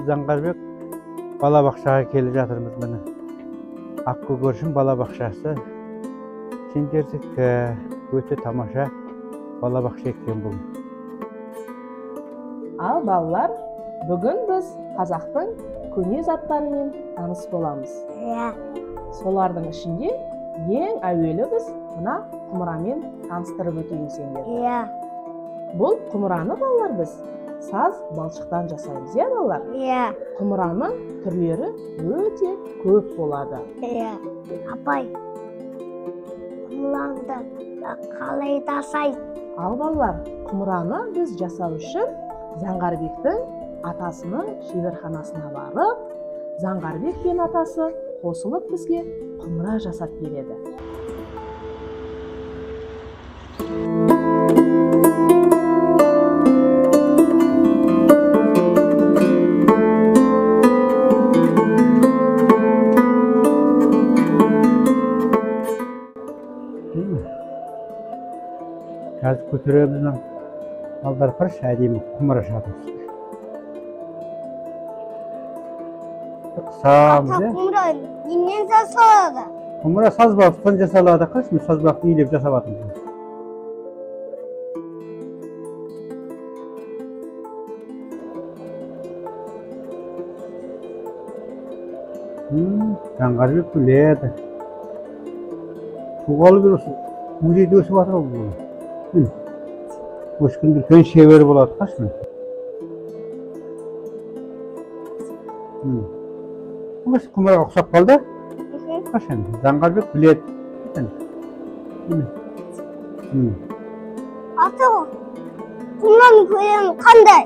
Zangarбек bala bakşaga kelip жатырмыз міне. Аккөгөршүн bala bakşасы. Сендердікі өте тамаша bala bakşa eкен бұл. Ал балалар, бүгін біз қазақтың көне заттарымен таныс боламыз. Солардың ішінде ең әуелі біз мына құмырамен таныстырып өтейін сендерді. Бұл құмыраны балалар біз саз балшықтан жасаймыз, балалар? Құмыраның түрлері өте көп болады. Апай, құмыранды қалай жасайды? Ал балалар, құмыраны біз жасау үшін Zangarбектің атасының шеберханасына барып, Zangarбек пен атасы қосылып бізге құмыра жасап береді. Қазір көтереміздің балдар қаршы әдемі құмыра жатырмыз. Құмыра ненен жасалады? Құмыра сазбақтан жасалады. Қаршы мен сазбақты илеп жасап жатырмыз. Zangarбек біледі. Туғалы бір осы музейде өсіп жатыр бұл. Өскенде үлкен шебер болады, қашын. Осы құмыраға ұқсап қалды. Қашын, Zangarбек біледі. Аты ғой, құмыраның көлемі қандай?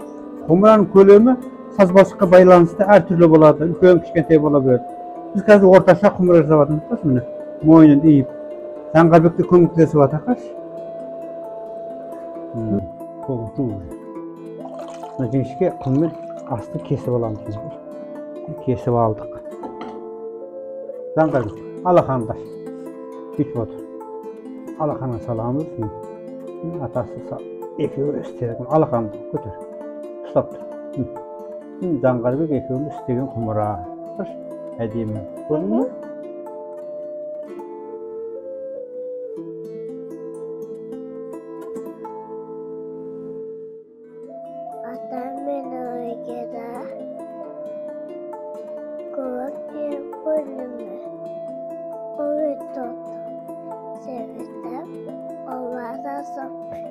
Құмыраның көлемі сазбалшыққа байланысты әртүрлі болады, үлкен кішкентай бола береді. Біз қазір орташа құмыра жасап жатырмыз, қашын міне, мойнын иіп. Zangarбекті көмектесіп жатыр, қашын. Жіңішке құммен асты кесіп аламыз. Кесіп алдық. Zangarбек, алақандар. Бүйтіп отыр. Алақанға саламыз. Атасы екеуі істедік. Алақанды көтер. Ұстап тұр. Zangarбек екеуіміз істеген құмыра. Әдемі. Көрдің бе? Атаммен ойгеді көптен күнімі ой тұтып, севітіп, олар да соп.